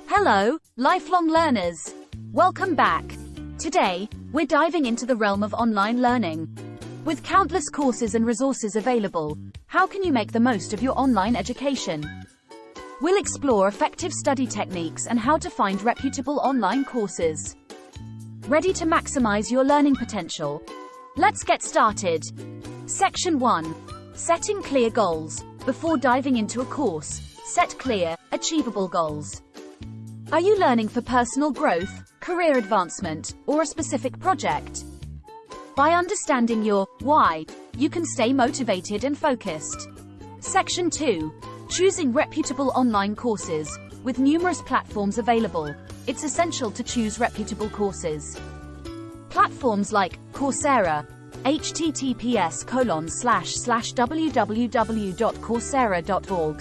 Hello, lifelong learners. Welcome back. Today, we're diving into the realm of online learning. With countless courses and resources available, how can you make the most of your online education? We'll explore effective study techniques and how to find reputable online courses. Ready to maximize your learning potential? Let's get started. Section 1. Setting clear goals. Before diving into a course, set clear, achievable goals. Are you learning for personal growth, career advancement, or a specific project? By understanding your why, you can stay motivated and focused. Section 2. Choosing reputable online courses. With numerous platforms available, it's essential to choose reputable courses. Platforms like Coursera, https://www.coursera.org/,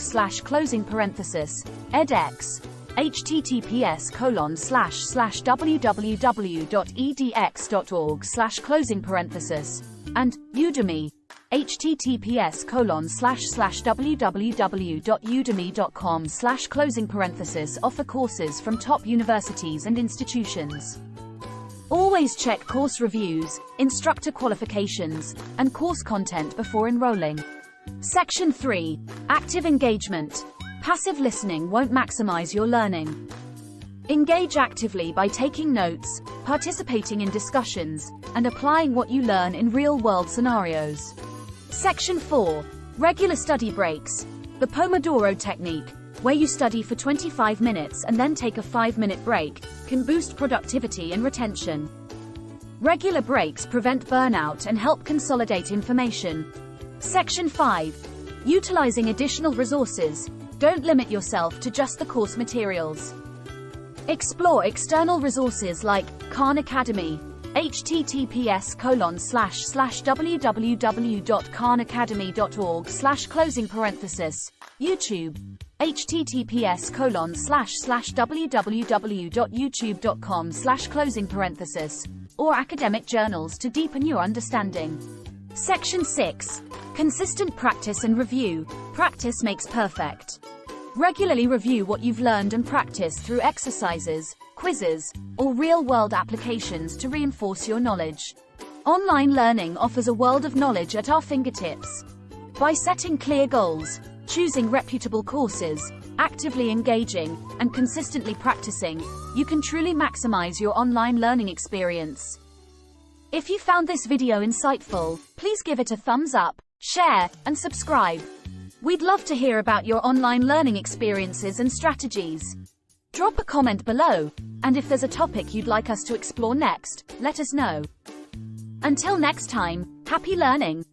edX, https://www.edx.org/, and Udemy, https://www.udemy.com/, offer courses from top universities and institutions. Always check course reviews, instructor qualifications, and course content before enrolling. Section 3. Active engagement. Passive listening won't maximize your learning. Engage actively by taking notes, participating in discussions, and applying what you learn in real-world scenarios. Section 4. Regular study breaks. The Pomodoro technique, where you study for 25 minutes and then take a 5-minute break, can boost productivity and retention. Regular breaks prevent burnout and help consolidate information. Section 5. Utilizing additional resources. Don't limit yourself to just the course materials. Explore external resources like Khan Academy, https://www.khanacademy.org/, YouTube, https://www.youtube.com/, or academic journals to deepen your understanding. Section 6. Consistent practice and review. Practice makes perfect. Regularly review what you've learned and practice through exercises, quizzes, or real-world applications to reinforce your knowledge. Online learning offers a world of knowledge at our fingertips. By setting clear goals, choosing reputable courses, actively engaging, and consistently practicing, you can truly maximize your online learning experience. If you found this video insightful, please give it a thumbs up, share, and subscribe. We'd love to hear about your online learning experiences and strategies. Drop a comment below, and if there's a topic you'd like us to explore next, let us know. Until next time, happy learning!